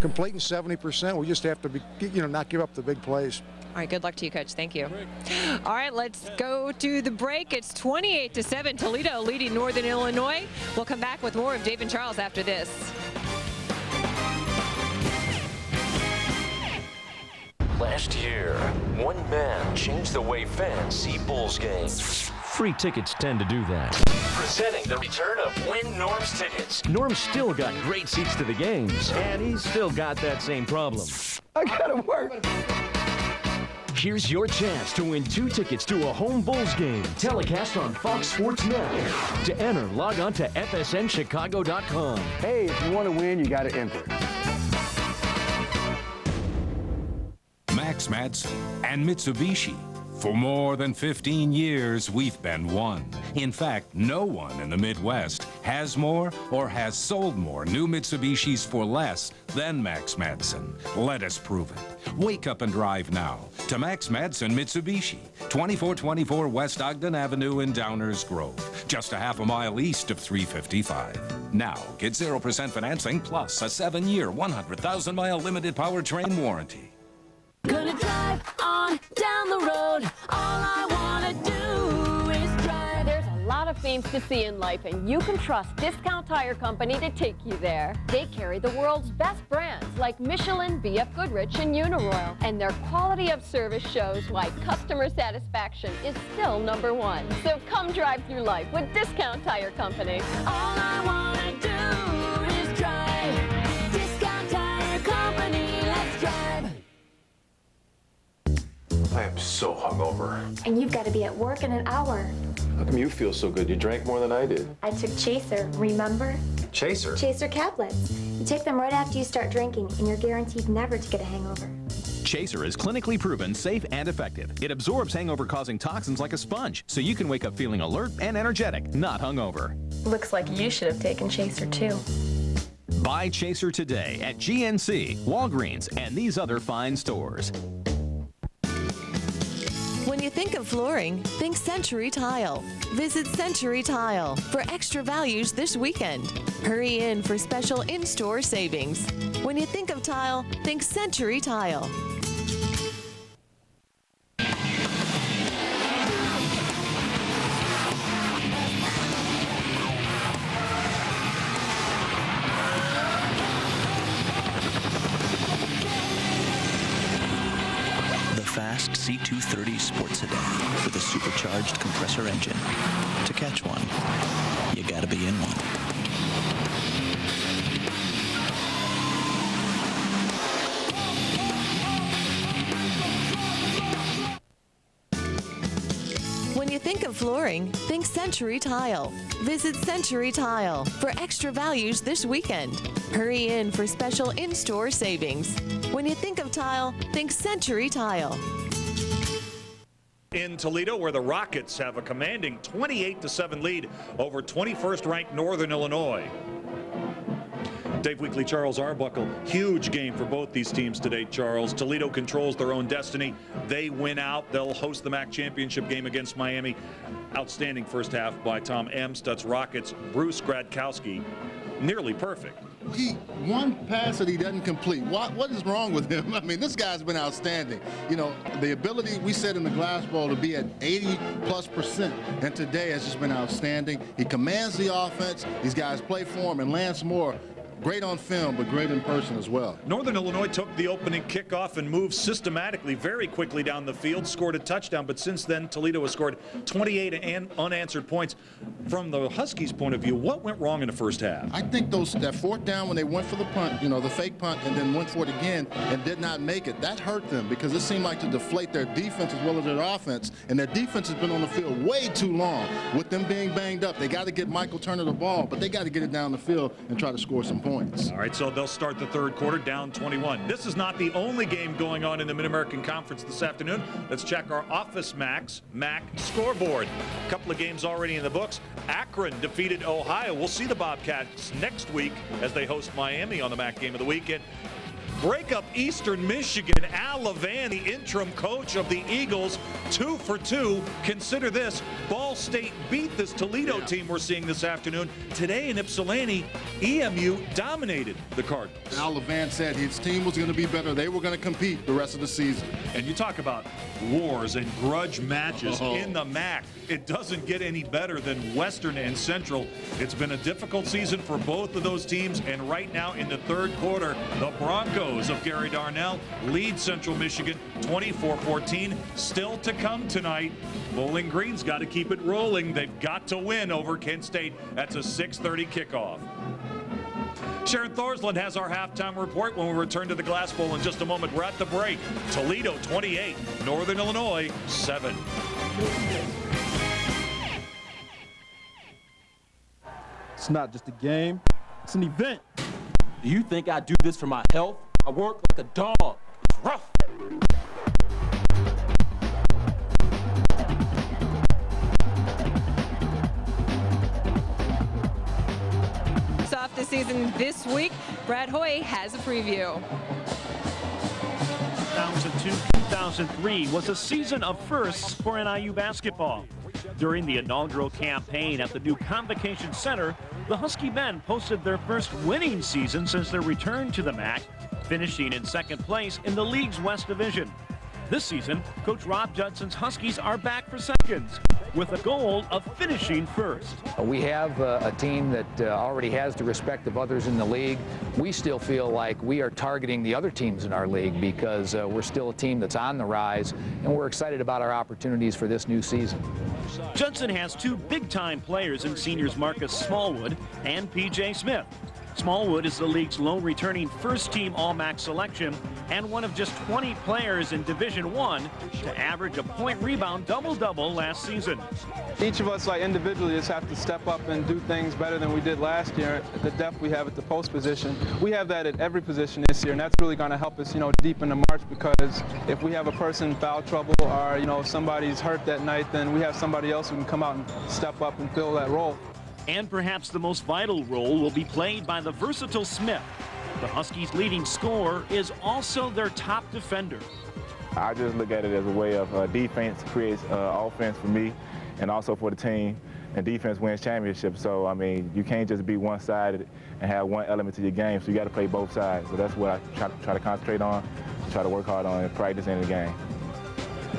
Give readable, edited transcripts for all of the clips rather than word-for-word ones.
completing 70%. We just have to be, not give up the big plays. All right, good luck to you, Coach. Thank you. All right, let's go to the break. It's 28-7, Toledo leading Northern Illinois. We'll come back with more of Dave and Charles after this. Last year, one man changed the way fans see Bulls games. Free tickets tend to do that. Presenting the return of Win Norm's tickets. Norm's still got great seats to the games, and he's still got that same problem. I gotta work. Here's your chance to win 2 tickets to a home Bulls game, telecast on Fox Sports Net. To enter, log on to fsnchicago.com. Hey, if you want to win, you gotta enter. Max Madsen and Mitsubishi. For more than 15 years, we've been one. In fact, no one in the Midwest has more or has sold more new Mitsubishis for less than Max Madsen. Let us prove it. Wake up and drive now to Max Madsen Mitsubishi, 2424 West Ogden Avenue in Downers Grove, just a half a mile east of 355. Now, get 0% financing plus a 7-year, 100,000-mile limited powertrain warranty. Gonna drive on down the road. All I wanna do is drive. There's a lot of things to see in life, and you can trust Discount Tire Company to take you there. They carry the world's best brands like Michelin, BF Goodrich, and Uniroyal, and their quality of service shows why customer satisfaction is still #1. So come drive through life with Discount Tire Company. All I wanna do is drive. Discount Tire Company, let's drive. I am so hungover. And you've got to be at work in an hour. How come you feel so good? You drank more than I did. I took Chaser, remember? Chaser? Chaser tablets. You take them right after you start drinking, and you're guaranteed never to get a hangover. Chaser is clinically proven safe and effective. It absorbs hangover-causing toxins like a sponge, so you can wake up feeling alert and energetic, not hungover. Looks like you should have taken Chaser, too. Buy Chaser today at GNC, Walgreens, and these other fine stores. When you think of flooring, think Century Tile. Visit Century Tile for extra values this weekend. Hurry in for special in-store savings. When you think of tile, think Century Tile. Fast C230 sports sedan with a supercharged compressor engine. To catch one, you gotta be in one. When you think of flooring, think Century Tile. Visit Century Tile for extra values this weekend. Hurry in for special in-store savings. When you think of tile, think Century Tile. In Toledo, where the Rockets have a commanding 28-7 lead over 21st-ranked Northern Illinois. Dave Weekly, Charles Arbuckle. Huge game for both these teams today, Charles. Toledo controls their own destiny. They win out. They'll host the MAC championship game against Miami. Outstanding first half by Tom Amstutz Rockets. Bruce Gradkowski, nearly perfect. One pass that he doesn't complete. What is wrong with him? I mean, this guy's been outstanding. You know, the ability we said in the Glass Bowl to be at 80+%, and today has just been outstanding. He commands the offense. These guys play for him, and Lance Moore, great on film, but great in person as well. Northern Illinois took the opening kickoff and moved systematically, very quickly down the field, scored a touchdown, but since then, Toledo has scored 28 unanswered points. From the Huskies' point of view, what went wrong in the first half? I think that fourth down when they went for the punt, the fake punt, and then went for it again and did not make it, that hurt them because it seemed like to deflate their defense as well as their offense, and their defense has been on the field way too long. With them being banged up, they got to get Michael Turner the ball, but they got to get it down the field and try to score some points. All right, so they'll start the third quarter down 21. This is not the only game going on in the Mid-American Conference this afternoon. Let's check our Office MAC scoreboard. A couple of games already in the books. Akron defeated Ohio. We'll see the Bobcats next week as they host Miami on the MAC Game of the Weekend. break up Eastern Michigan. Al Levan, the interim coach of the Eagles, 2 for 2. Consider this, Ball State beat this Toledo team we're seeing this afternoon. Today in Ypsilanti, EMU dominated the Cardinals. Al Levan said his team was going to be better. They were going to compete the rest of the season. And you talk about wars and grudge matches in the MAC. It doesn't get any better than Western and Central. It's been a difficult season for both of those teams, and right now in the third quarter, the Broncos of Gary Darnell lead Central Michigan 24-14. Still to come tonight. Bowling Green's got to keep it rolling. They've got to win over Kent State. That's a 6:30 kickoff. Sharon Thorsland has our halftime report when we return to the Glass Bowl in just a moment. We're at the break. Toledo 28, Northern Illinois 7. It's not just a game, it's an event. Do you think I do this for my health? I work like a dog. It's rough. Off the season this week, Brad Hoy has a preview. 2002-2003 was a season of firsts for NIU basketball. During the inaugural campaign at the new Convocation Center, the Husky men posted their first winning season since their return to the MAC, finishing in second place in the league's West Division. This season, Coach Rob Judson's Huskies are back for seconds, with a goal of finishing first. We have a team that already has the respect of others in the league. We still feel like we are targeting the other teams in our league because we're still a team that's on the rise, and we're excited about our opportunities for this new season. Judson has two big-time players in seniors Marcus Smallwood and P.J. Smith. Smallwood is the league's lone returning first-team All-MAC selection and one of just 20 players in Division I to average a point-rebound double-double last season. Each of us, like individually, just have to step up and do things better than we did last year. The depth we have at the post position, we have that at every position this year, and that's really going to help us, deep in the March, because if we have a person in foul trouble or, if somebody's hurt that night, then we have somebody else who can come out and step up and fill that role. And perhaps the most vital role will be played by the versatile Smith. The Huskies' leading scorer is also their top defender. I just look at it as a way of defense creates offense for me and also for the team, and defense wins championships. So, I mean, you can't just be one-sided and have one element to your game, so you got to play both sides. So that's what I try to concentrate on, try to work hard on in practice and in the game.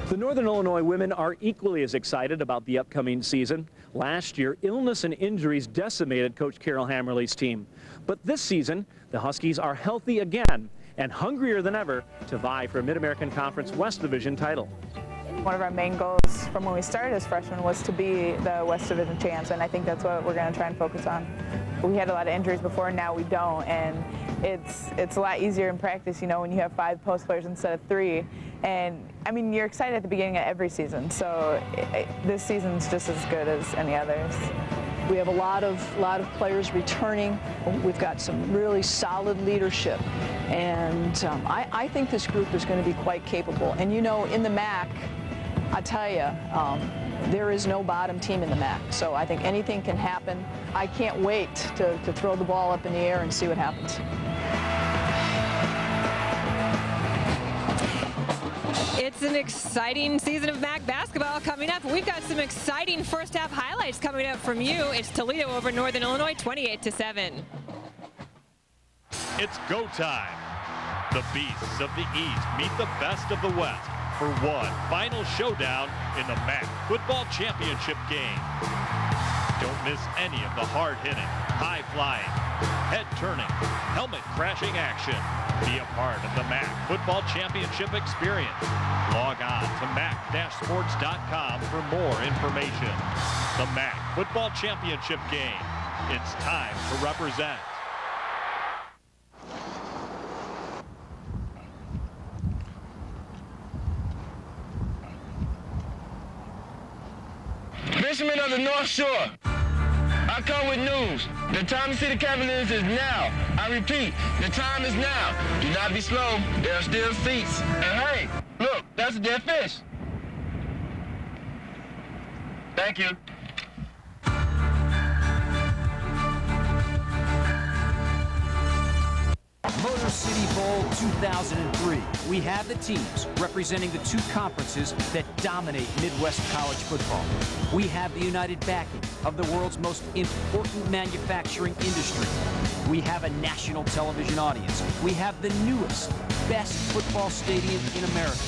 The Northern Illinois women are equally as excited about the upcoming season. Last year, illness and injuries decimated Coach Carol Hammerly's team. But this season, the Huskies are healthy again and hungrier than ever to vie for a Mid-American Conference West Division title. One of our main goals from when we started as freshmen was to be the West Division champs, and I think that's what we're going to try and focus on. We had a lot of injuries before, and now we don't, and it's a lot easier in practice, when you have 5 post players instead of 3. And, I mean, you're excited at the beginning of every season, so this season's just as good as any others. We have a lot of players returning. We've got some really solid leadership, and I think this group is going to be quite capable. And in the MAC, I tell you, there is no bottom team in the MAC, so I think anything can happen. I can't wait to throw the ball up in the air and see what happens. It's an exciting season of MAC basketball coming up. We've got some exciting first half highlights coming up from you. It's Toledo over Northern Illinois, 28-7. It's go time. The beasts of the East meet the best of the West for one final showdown in the MAC football championship game. Don't miss any of the hard-hitting, high-flying, head-turning, helmet-crashing action. Be a part of the MAC football championship experience. Log on to mac-sports.com for more information. The MAC football championship game. It's time to represent. Fishermen of the North Shore, I come with news. The time to see the Cavaliers is now. I repeat, the time is now. Do not be slow. There are still seats. And hey, look, that's a dead fish. Thank you. Motor City Bowl 2003. We have the teams representing the two conferences that dominate Midwest college football. We have the united backing of the world's most important manufacturing industry. We have a national television audience. We have the newest, best football stadium in America.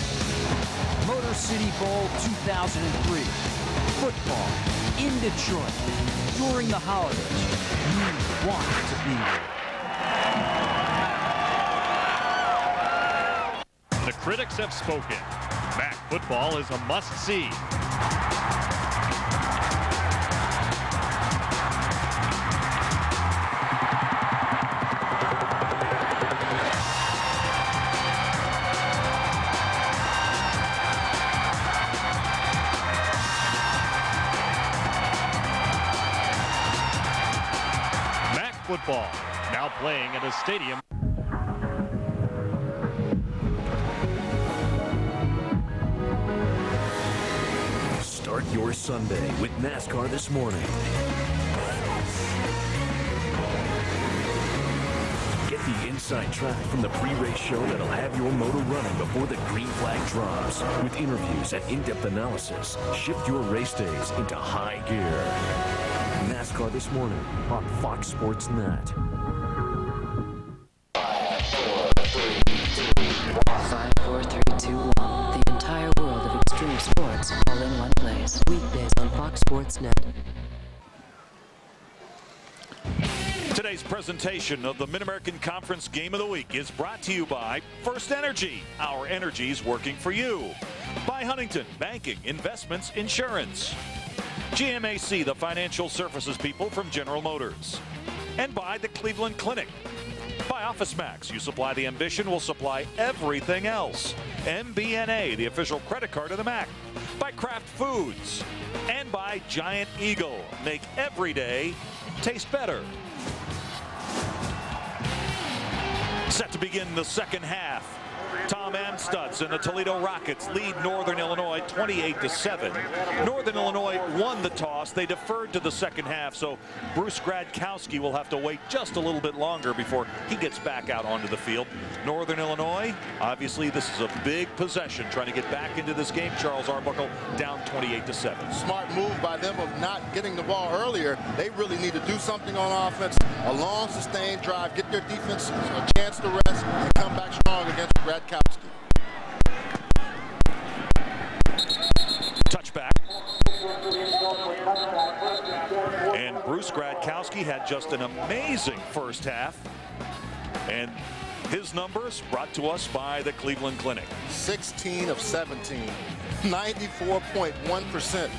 Motor City Bowl 2003. Football in Detroit during the holidays. You want to be there. The critics have spoken. MAC football is a must-see. MAC football now playing at a stadium. Start your Sunday with NASCAR this morning. Get the inside track from the pre-race show that'll have your motor running before the green flag drops. With interviews and in-depth analysis, shift your race days into high gear. NASCAR this morning on Fox Sports Net. 5, 4, 3, 2, 1. The entire world of extreme sports all in one place. Weekdays on Fox Sports Net. Today's presentation of the Mid-American Conference Game of the Week is brought to you by First Energy. Our energy's working for you. By Huntington Banking, Investments, Insurance. GMAC, the financial services people from General Motors. And by the Cleveland Clinic. By Office Max, you supply the ambition, we'll supply everything else. MBNA, the official credit card of the MAC. By Kraft Foods. And by Giant Eagle. Make every day taste better. Set to begin the second half. Tom Amstutz and the Toledo Rockets lead Northern Illinois 28-7. Northern Illinois won the toss. They deferred to the second half, so Bruce Gradkowski will have to wait just a little bit longer before he gets back out onto the field. Northern Illinois, obviously this is a big possession, trying to get back into this game. Charles Arbuckle down 28-7. Smart move by them of not getting the ball earlier. They really need to do something on offense. A long, sustained drive, get their defense a chance to rest, and come back strong against Gradkowski. Touchback. And Bruce Gradkowski had just an amazing first half. And his numbers brought to us by the Cleveland Clinic. 16 of 17, 94.1%.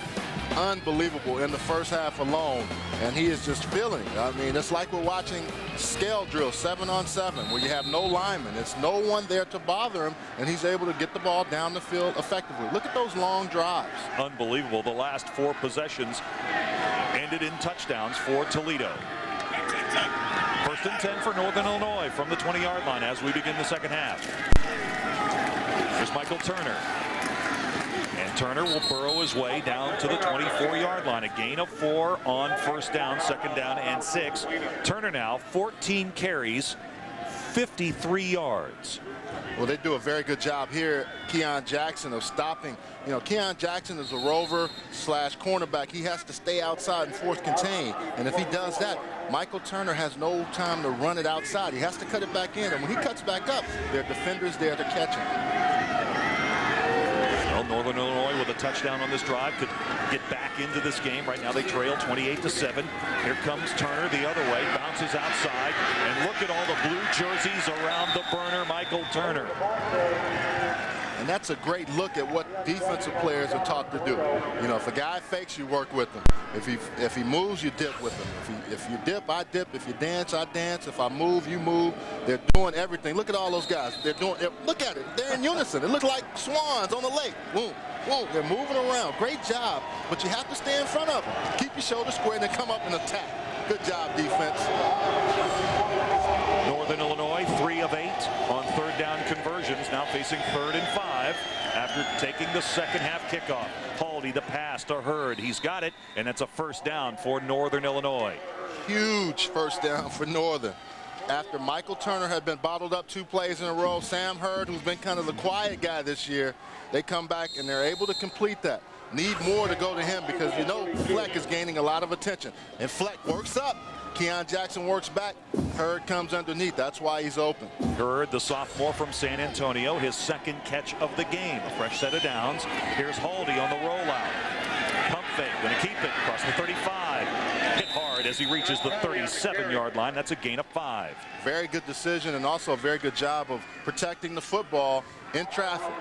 Unbelievable in the first half alone, and he is just feeling. I mean, it's like we're watching scale drill 7-on-7 where you have no linemen. It's no one there to bother him, and he's able to get the ball down the field effectively. Look at those long drives. Unbelievable. The last 4 possessions ended in touchdowns for Toledo. First and 10 for Northern Illinois from the 20-yard line as we begin the second half. Here's Michael Turner. And Turner will burrow his way down to the 24-yard line. A gain of 4 on first down, second down, and 6. Turner now 14 carries, 53 yards. Well, they do a very good job here, Keon Jackson, of stopping. You know, Keon Jackson is a rover / cornerback. He has to stay outside and force contain. And if he does that, Michael Turner has no time to run it outside. He has to cut it back in. And when he cuts back up, there are defenders there to catch him. Well, Northern Illinois with a touchdown on this drive could get back into this game. Right now they trail 28-7. Here comes Turner the other way, bounces outside, and look at all the blue jerseys around the burner, Michael Turner. And that's a great look at what defensive players are taught to do. You know, if a guy fakes, you work with him. If he moves, you dip with him. If you dip, I dip. If you dance, I dance. If I move, you move. They're doing everything. Look at all those guys. Look at it. They're in unison. It looks like swans on the lake. Boom, boom. They're moving around. Great job. But you have to stay in front of them. Keep your shoulders square and then come up and attack. Good job, defense. Northern Illinois 3 of 8 on third down conversions, now facing 3rd and 5 after taking the second half kickoff. Haldy the pass to Hurd. He's got it, and that's a first down for Northern Illinois. Huge first down for Northern. after Michael Turner had been bottled up 2 plays in a row, Sam Hurd, who's been kind of the quiet guy this year, they come back and they're able to complete that. Need more to go to him because you know Fleck is gaining a lot of attention. And Fleck works up. Keon Jackson works back. Hurd comes underneath. That's why he's open. Hurd, the sophomore from San Antonio, his second catch of the game. A fresh set of downs. Here's Haldy on the rollout. Pump fake, going to keep it across the 35. Hit hard as he reaches the 37-yard line. That's a gain of 5. Very good decision and also a very good job of protecting the football in traffic.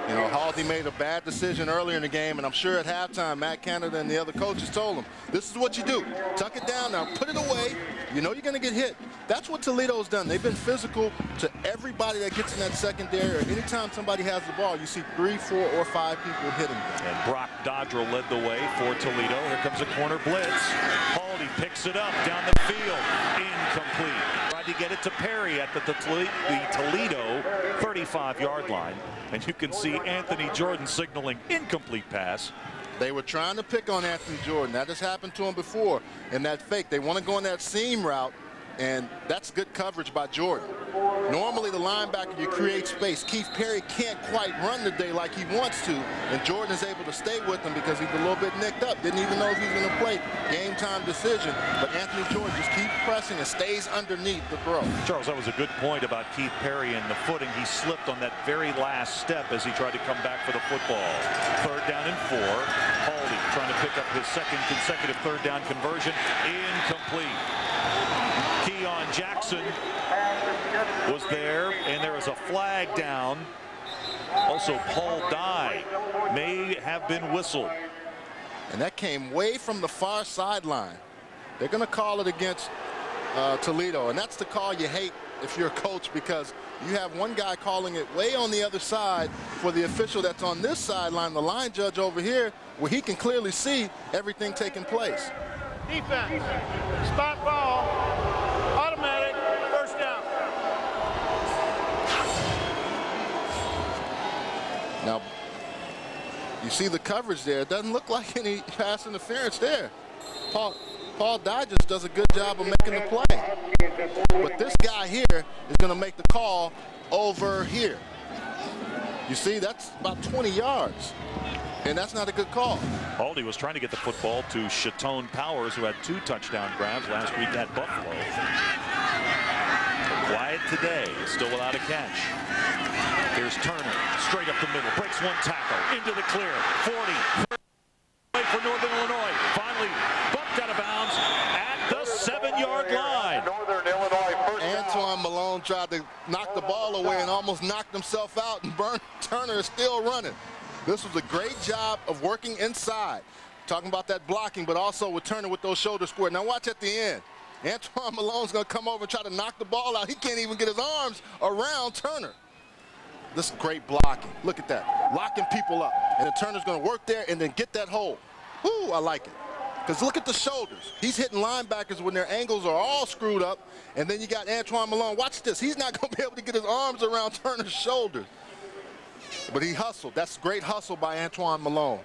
You know, Haldy made a bad decision earlier in the game, and I'm sure at halftime, Matt Canada and the other coaches told him, this is what you do. Tuck it down now, put it away. You know you're going to get hit. That's what Toledo's done. They've been physical to everybody that gets in that secondary. Or anytime somebody has the ball, you see 3, 4, or 5 people hitting them. And Brock Dodrell led the way for Toledo. Here comes a corner blitz. Haldy picks it up down the field. Incomplete. Tried to get it to Perry at the Toledo 35-yard line. And you can see Anthony Jordan signaling incomplete pass. They were trying to pick on Anthony Jordan. That has happened to him before in that fake. They want to go in that seam route, and that's good coverage by Jordan. Normally the linebacker, you create space. Keith Perry can't quite run today like he wants to, and Jordan is able to stay with him because he's a little bit nicked up. Didn't even know if he was going to play. Game time decision, but Anthony Jordan just keeps pressing and stays underneath the throw. Charles, that was a good point about Keith Perry and the footing. He slipped on that very last step as he tried to come back for the football. 3rd down and 4. Haldy trying to pick up his second consecutive 3rd down conversion. Incomplete. Keon Jackson was there, and there is a flag down. Also, Paul Dye may have been whistled. And that came way from the far sideline. They're going to call it against Toledo, and that's the call you hate if you're a coach, because you have one guy calling it way on the other side for the official that's on this sideline, the line judge over here, where he can clearly see everything taking place. Defense, spot ball, automatic, 1st down. Now, you see the coverage there. It doesn't look like any pass interference there. Paul Dye just does a good job of making the play. But this guy here is going to make the call over here. You see, that's about 20 yards. And that's not a good call. Haldy was trying to get the football to Chatone Powers, who had 2 touchdown grabs last week at Buffalo. Quiet today, still without a catch. Here's Turner, straight up the middle, breaks 1 tackle, into the clear, 40. For Northern Illinois, finally bumped out of bounds at the 7-yard line. Antoine Malone tried to knock the ball away and almost knocked himself out, and Turner is still running. This was a great job of working inside. Talking about that blocking, but also with Turner with those shoulders squared. Now watch at the end. Antoine Malone's going to come over and try to knock the ball out. He can't even get his arms around Turner. This is great blocking. Look at that. Locking people up. And then Turner's going to work there and then get that hole. Whoo, I like it. Because look at the shoulders. He's hitting linebackers when their angles are all screwed up. And then you got Antoine Malone. Watch this. He's not going to be able to get his arms around Turner's shoulders. But he hustled. That's great hustle by Antoine Malone.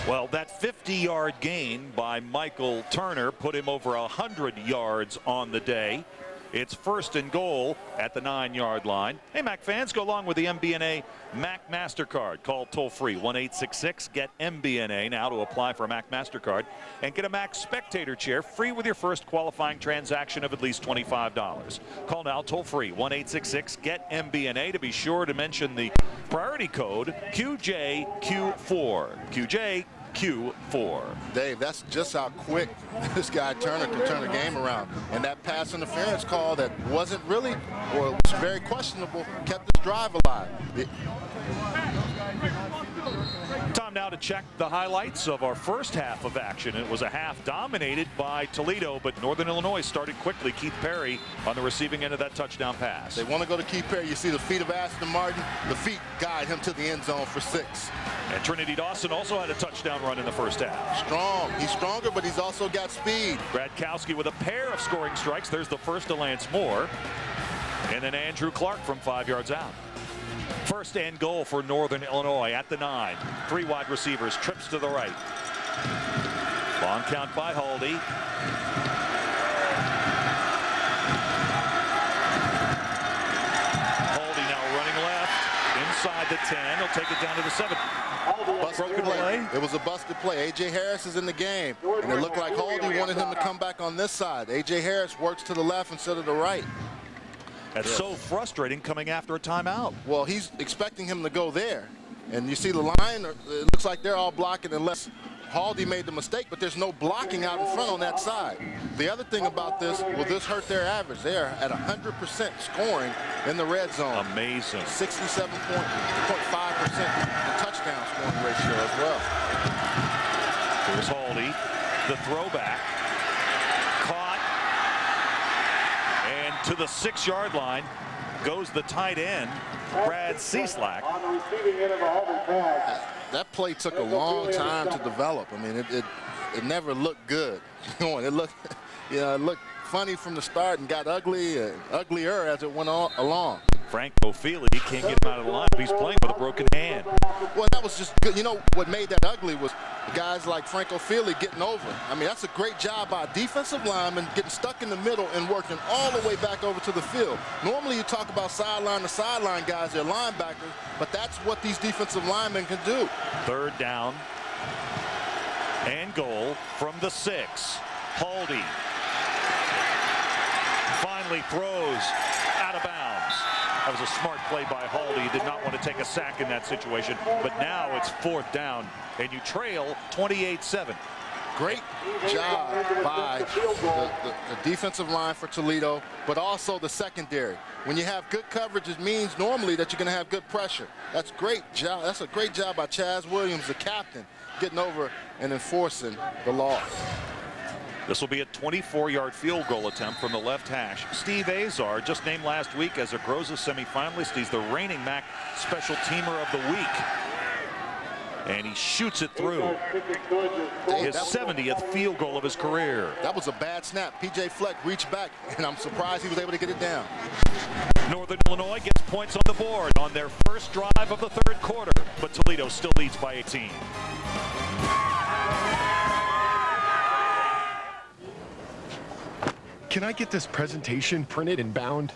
Well, that 50-yard gain by Michael Turner put him over 100 yards on the day. It's 1st and goal at the 9-yard line. Hey, Mac fans, go along with the MBNA Mac MasterCard. Call toll-free 1-866-GET-MBNA now to apply for a Mac MasterCard and get a Mac Spectator chair free with your first qualifying transaction of at least $25. Call now toll-free 1-866-GET-MBNA to be sure to mention the priority code QJQ4. QJQ4. Dave, that's just how quick this guy Turner can turn the game around. And that pass interference call that wasn't really, or was very questionable, kept this drive alive. Time now to check the highlights of our first half of action. It was a half dominated by Toledo, but Northern Illinois started quickly. Keith Perry on the receiving end of that touchdown pass. They want to go to Keith Perry. You see the feet of Aston Martin. The feet guide him to the end zone for 6. And Trinity Dawson also had a touchdown run in the first half. Strong. He's stronger, but he's also got speed. Bradkowski with a pair of scoring strikes. There's the first to Lance Moore. And then Andrew Clark from 5 yards out. 1st and goal for Northern Illinois at the 9. 3 wide receivers, trips to the right. Long count by Haldy. inside the 10. He'll take it down to the 7. Busted play. It was a busted play. A.J. Harris is in the game, and it looked like Haldy wanted him to come back on this side. A.J. Harris works to the left instead of the right. That's so frustrating coming after a timeout. Well, he's expecting him to go there. And you see the line, it looks like they're all blocking unless Haldy made the mistake, but there's no blocking out in front on that side. The other thing about this, will this hurt their average? They are at 100% scoring in the red zone. Amazing. 67.5% touchdown scoring ratio as well. Here's Haldy, the throwback. Caught. And to the 6-yard line goes the tight end, Brad Cieslak. That play took a long time to develop. I mean, it never looked good. It looked, it looked funny from the start and got uglier as it went along. Franco Feely can't get him out of the line. He's playing with a broken hand. Well, that was just good. You know what made that ugly was guys like Franco Feely getting over. I mean, that's a great job by a defensive lineman getting stuck in the middle and working all the way back over to the field. Normally you talk about sideline to sideline guys, they're linebackers, but that's what these defensive linemen can do. 3rd down and goal from the 6. Haldy finally throws out of bounds. That was a smart play by Haldy. He did not want to take a sack in that situation, but now it's 4th down, and you trail 28-7. Great job by the defensive line for Toledo, but also the secondary. When you have good coverage, it means normally that you're going to have good pressure. That's great job. That's a great job by Chaz Williams, the captain, getting over and enforcing the law. This will be a 24-yard field goal attempt from the left hash. Steve Azar, just named last week as a Groza semifinalist. He's the reigning MAC Special Teamer of the Week. And he shoots it through. His 70th field goal of his career. That was a bad snap. P.J. Fleck reached back, and I'm surprised he was able to get it down. Northern Illinois gets points on the board on their first drive of the 3rd quarter, but Toledo still leads by 18. Can I get this presentation printed and bound?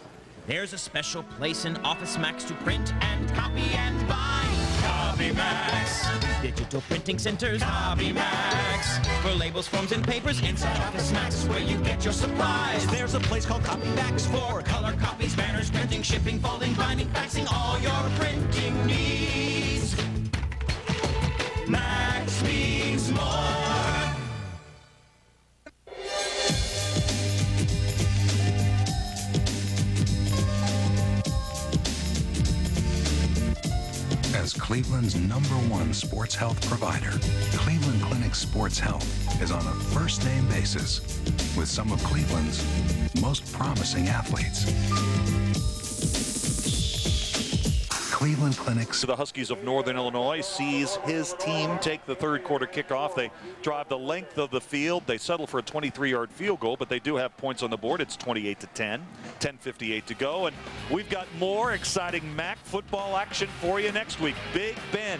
There's a special place in Office Max to print and copy and bind. Copy Max. Digital printing centers. Copy Max. For labels, forms, and papers, inside Office Max is where you get your supplies. There's a place called Copy Max for color copies, banners, printing, shipping, folding, binding, faxing, all your printing needs. Max means more. As Cleveland's #1 sports health provider, Cleveland Clinic Sports Health is on a first-name basis with some of Cleveland's most promising athletes. Cleveland Clinics. The Huskies of Northern Illinois sees his team take the 3rd quarter kickoff. They drive the length of the field. They settle for a 23-yard field goal, but they do have points on the board. It's 28-10, 10:58 to go, and we've got more exciting MAC football action for you next week. Big Ben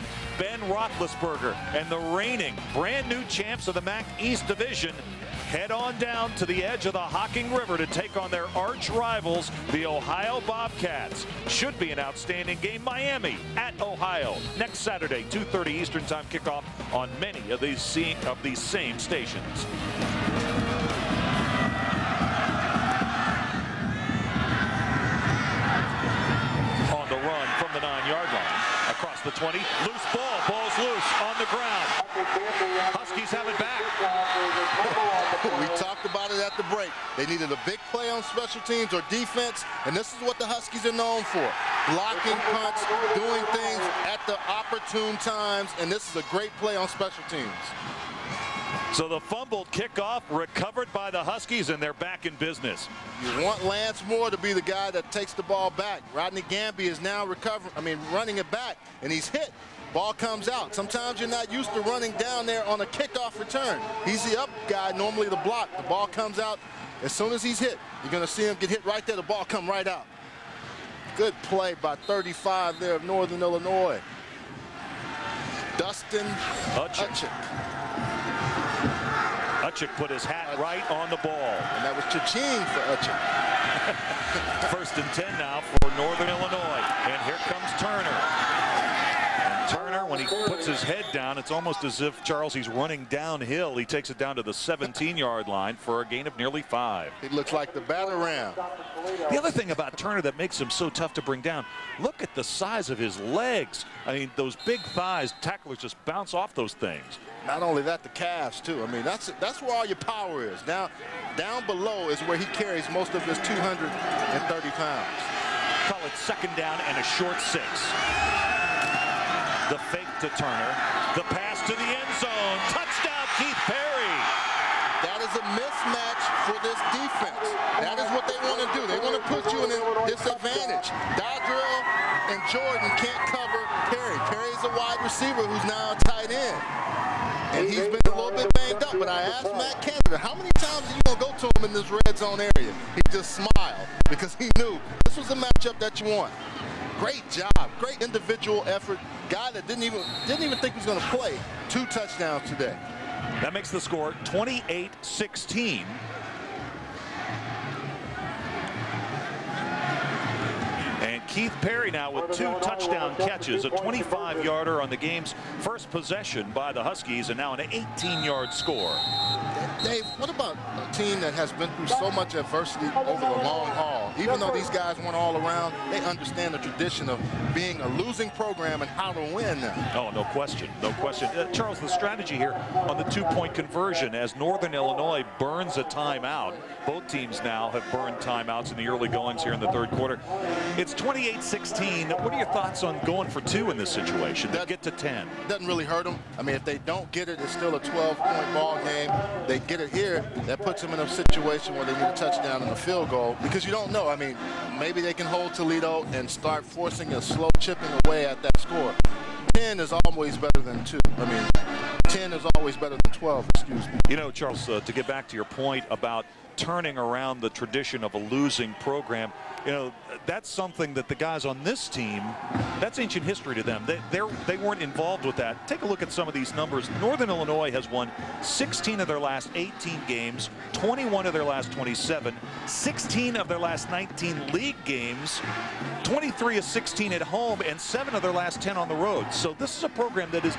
Roethlisberger, and the reigning brand new champs of the MAC East Division head on down to the edge of the Hocking River to take on their arch rivals, the Ohio Bobcats. Should be an outstanding game. Miami at Ohio next Saturday, 2:30 Eastern Time kickoff on many of these same stations. On the run from the 9-yard line, across the 20, loose ball's loose on the ground. Huskies have it back. We talked about it at the break. They needed a big play on special teams or defense, and this is what the Huskies are known for. Blocking punts, doing things at the opportune times, and this is a great play on special teams. So the fumbled kickoff recovered by the Huskies, and they're back in business. You want Lance Moore to be the guy that takes the ball back. Rodney Gamby is now running it back, and he's hit. Ball comes out. Sometimes you're not used to running down there on a kickoff return. He's the up guy, normally the block. The ball comes out. As soon as he's hit, you're going to see him get hit right there. The ball come right out. Good play by 35 there of Northern Illinois. Dustin Utchik. Utchik put his hat right on the ball. And that was cha-ching for Utchik. 1st and 10 now for Northern Illinois. And here comes Turner. he puts his head down, it's almost as if, Charles, he's running downhill. He takes it down to the 17-yard line for a gain of nearly 5. He looks like the batarang. The other thing about Turner that makes him so tough to bring down, look at the size of his legs. I mean, those big thighs, tacklers just bounce off those things. Not only that, the calves, too. I mean, that's where all your power is. Down below is where he carries most of his 230 pounds. Call it second down and a short 6. The fake to Turner. The pass to the end zone. Touchdown, Keith Perry. That is a mismatch for this defense. That is what they want to do. They want to put you in a disadvantage. Dodrell and Jordan can't cover Perry. Perry's a wide receiver who's now a tight end. And he's been a little bit banged up. But I asked Matt Canada, how many times are you going to go to him in this red zone area? He just smiled because he knew this was a matchup that you want. Great job. Great individual effort. Guy that didn't even think he was going to play. 2 touchdowns today. That makes the score 28-16. And Keith Perry now with 2 touchdown catches, a 25-yarder on the game's first possession by the Huskies, and now an 18-yard score. Dave, what about a team that has been through so much adversity over the long haul? Even though these guys weren't all around, they understand the tradition of being a losing program and how to win now. Oh, no question. No question. Charles, the strategy here on the 2-point conversion as Northern Illinois burns a timeout. Both teams now have burned timeouts in the early goings here in the third quarter. It's 28-16. What are your thoughts on going for 2 in this situation? They get to 10. Doesn't really hurt them. I mean, if they don't get it, it's still a 12-point ball game. They get it here, that puts them in a situation where they need a touchdown and a field goal, because you don't know. I mean, maybe they can hold Toledo and start forcing a slow chipping away at that score. 10 is always better than 2. I mean, 10 is always better than 12, excuse me. You know, Charles, to get back to your point about turning around the tradition of a losing program, you know, that's something that the guys on this team, that's ancient history to them. They weren't involved with that. Take a look at some of these numbers. Northern Illinois has won 16 of their last 18 games, 21 of their last 27, 16 of their last 19 league games, 23 of 16 at home, and 7 of their last 10 on the road. So this is a program that is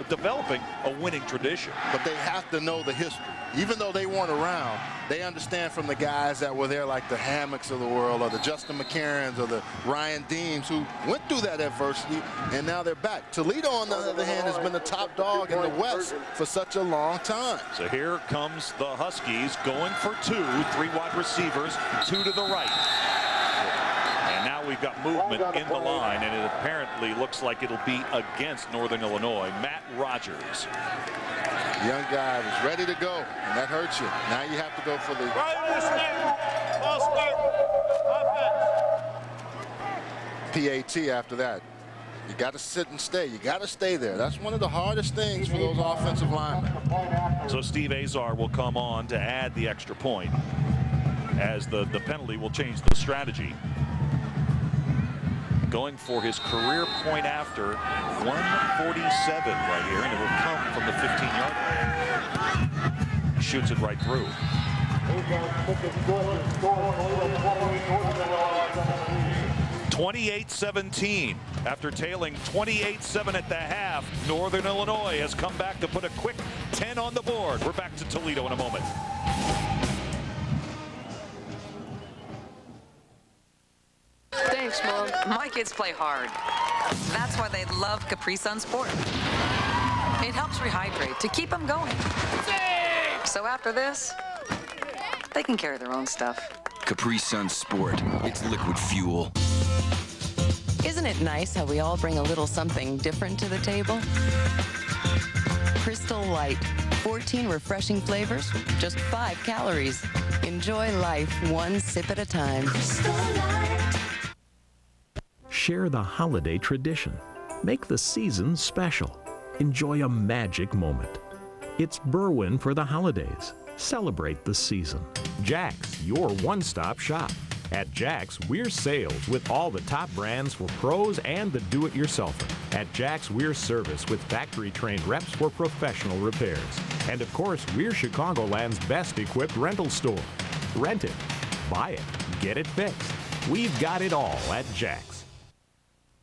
developing a winning tradition. But they have to know the history. Even though they weren't around, they understand from the guys that were there, like the Hammocks of the world, or the Justin McCarrons, or the Ryan Deems, who went through that adversity, and now they're back. Toledo, on the other hand, has been the top dog in the West for such a long time. So here comes the Huskies going for 2, 3 wide receivers, 2 to the right. And now we've got movement in the line, and it apparently looks like it'll be against Northern Illinois. Matt Rogers. The young guy was ready to go, and that hurts you. Now you have to go for the... PAT after that. You got to sit and stay. You got to stay there. That's one of the hardest things for those offensive linemen. So Steve Azar will come on to add the extra point, as the penalty will change the strategy. Going for his career point after, 147 right here, and it will come from the 15-yard line. Shoots it right through. 28-17. After tailing 28-7 at the half, Northern Illinois has come back to put a quick 10 on the board. We're back to Toledo in a moment. Thanks, Mom. My kids play hard. That's why they love Capri Sun Sport. It helps rehydrate to keep them going. So after this, they can carry their own stuff. Capri Sun Sport. It's liquid fuel. Isn't it nice how we all bring a little something different to the table? Crystal Light. 14 refreshing flavors, just 5 calories. Enjoy life one sip at a time. Share the holiday tradition. Make the season special. Enjoy a magic moment. It's Berwyn for the holidays. Celebrate the season. Jack's, your one-stop shop. At Jack's, we're sales with all the top brands for pros and the do-it-yourselfer. At Jack's, we're service with factory-trained reps for professional repairs. And of course, we're Chicagoland's best-equipped rental store. Rent it, buy it, get it fixed. We've got it all at Jack's.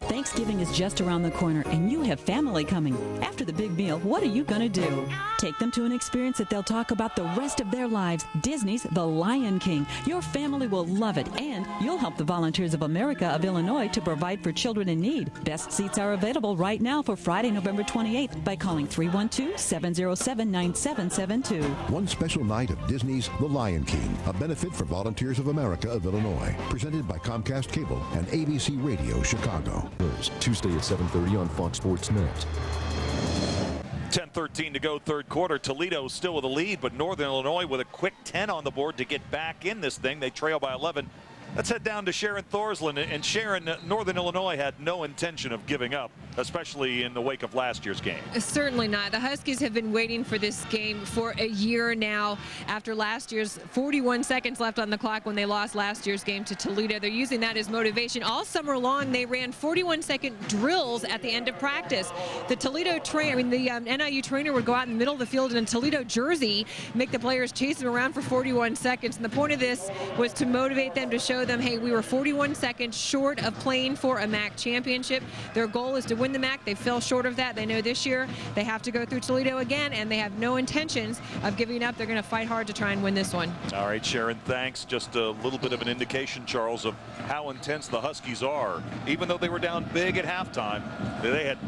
Thank Thanksgiving is just around the corner and you have family coming. After the big meal, what are you going to do? Take them to an experience that they'll talk about the rest of their lives. Disney's The Lion King. Your family will love it, and you'll help the Volunteers of America of Illinois to provide for children in need. Best seats are available right now for Friday, November 28th by calling 312-707-9772. One special night of Disney's The Lion King, a benefit for Volunteers of America of Illinois. Presented by Comcast Cable and ABC Radio Chicago. Tuesday at 7:30 on Fox Sports Net. 10:13 to go, third quarter. Toledo still with a lead, but Northern Illinois with a quick 10 on the board to get back in this thing. They trail by 11. Let's head down to Sharon Thorsland. And Sharon, Northern Illinois had no intention of giving up, especially in the wake of last year's game. Certainly not. The Huskies have been waiting for this game for a year now. After last year's 41 seconds left on the clock when they lost last year's game to Toledo, they're using that as motivation. All summer long, they ran 41-second drills at the end of practice. The Toledo NIU trainer would go out in the middle of the field in a Toledo jersey, make the players chase them around for 41 seconds. And the point of this was to motivate them, to show them, hey, we were 41 seconds short of playing for a MAC championship. Their goal is to win the MAC. They fell short of that. They know this year they have to go through Toledo again, and they have no intentions of giving up. They're going to fight hard to try and win this one. All right, Sharon, thanks. Just a little bit of an indication, Charles, of how intense the Huskies are. Even though they were down big at halftime,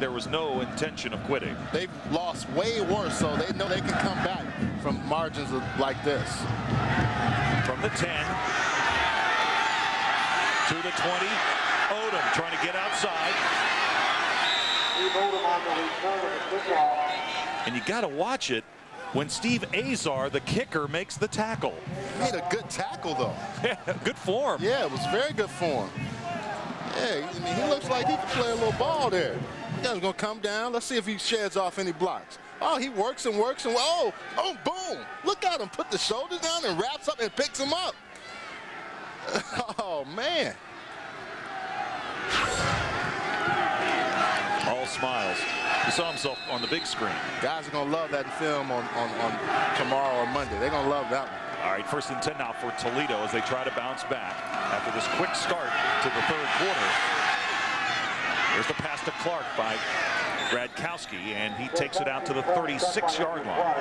there was no intention of quitting. They've lost way worse, so they know they can come back from margins like this. From the 10 to the 20, Odom trying to get outside. And you got to watch it when Steve Azar, the kicker, makes the tackle. He made a good tackle, though. Good form. Yeah, it was very good form. Yeah, I mean, he looks like he can play a little ball there. He's going to come down. Let's see if he sheds off any blocks. Oh, he works and works and oh, boom. Look at him. Put the shoulders down and wraps up and picks him up. Oh, man. All smiles. He saw himself on the big screen. Guys are going to love that film on tomorrow or Monday. They're going to love that one. All right, 1st and 10 now for Toledo as they try to bounce back after this quick start to the third quarter. There's the pass to Clark by Gradkowski, and he takes it out to the 36-yard line.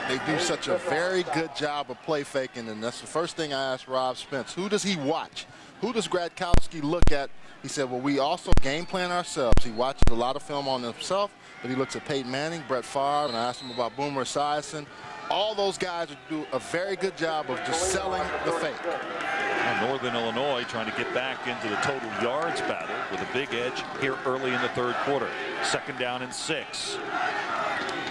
They do such a very good job of play faking, and that's the first thing I asked Rob Spence. Who does he watch? Who does Gradkowski look at? He said, well, we also game plan ourselves. He watches a lot of film on himself, but he looks at Peyton Manning, Brett Favre, and I asked him about Boomer Esiason. All those guys do a very good job of just selling the fake. Northern Illinois trying to get back into the total yards battle with a big edge here early in the third quarter. 2nd down and 6.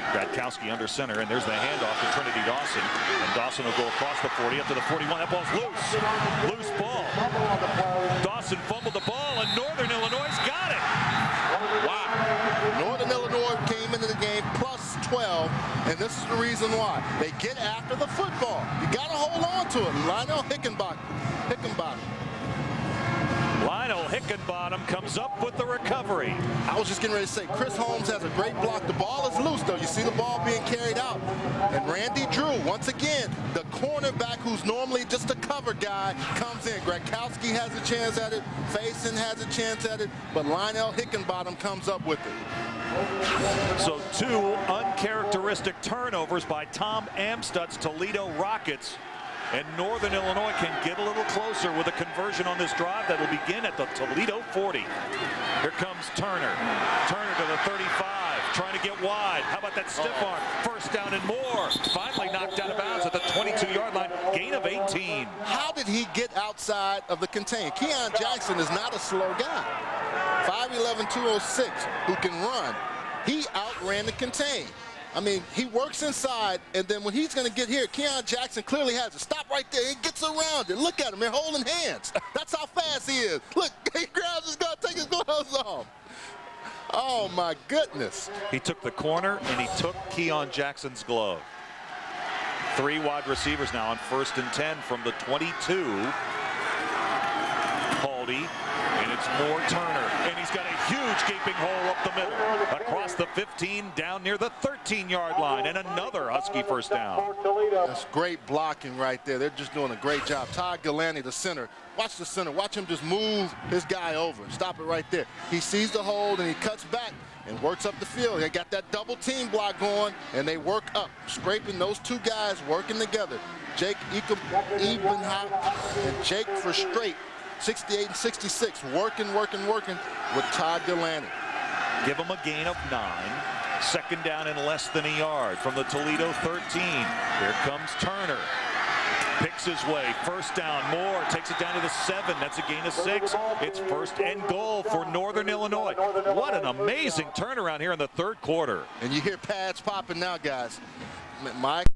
Gradkowski under center, and there's the handoff to Trinity Dawson. And Dawson will go across the 40 up to the 41. That ball's loose. Loose ball. Dawson fumbled the ball, and Northern Illinois got it. Wow. Northern Illinois came into the game plus 12, and this is the reason why. They get after the football. You got to hold on to it. Lionel Hickenbottom. Lionel Hickenbottom comes up with the recovery. I was just getting ready to say, Chris Holmes has a great block. The ball is loose, though. You see the ball being carried out. And Randy Drew, once again, the cornerback who's normally just a cover guy, comes in. Gradkowski has a chance at it. Faison has a chance at it. But Lionel Hickenbottom comes up with it. So 2 uncharacteristic turnovers by Tom Amstut's Toledo Rockets. And Northern Illinois can get a little closer with a conversion on this drive that will begin at the Toledo 40. Here comes Turner. Turner to the 35, trying to get wide. How about that stiff arm? 1st down and more. Finally knocked out of bounds at the 22-yard line. Gain of 18. How did he get outside of the contain? Keon Jackson is not a slow guy. 5'11", 206, who can run. He outran the contain. I mean, he works inside, and then when he's going to get here, Keon Jackson clearly has to stop right there. He gets around it. Look at him. They're holding hands. That's how fast he is. Look, he grabs his gun, take his gloves off. Oh, my goodness. He took the corner, and he took Keon Jackson's glove. 3 wide receivers now on 1st and 10 from the 22. Haldy, and it's more Turner, and he He's got a huge gaping hole up the middle. Across the 15, down near the 13-yard line, and another Husky first down. That's great blocking right there. They're just doing a great job. Todd Galani, the center. Watch the center. Watch him just move his guy over. Stop it right there. He sees the hold, and he cuts back and works up the field. They got that double team block going, and they work up, scraping those two guys working together. Jake Ebenhout and Jake for straight, 68 and 66, working with Todd Galani. Give him a gain of 9. Second down and less than a yard from the Toledo 13. Here comes Turner. Picks his way. First down. Moore takes it down to the 7. That's a gain of 6. It's first and goal for Northern Illinois. What an amazing turnaround here in the third quarter. And you hear pads popping now, guys. Mike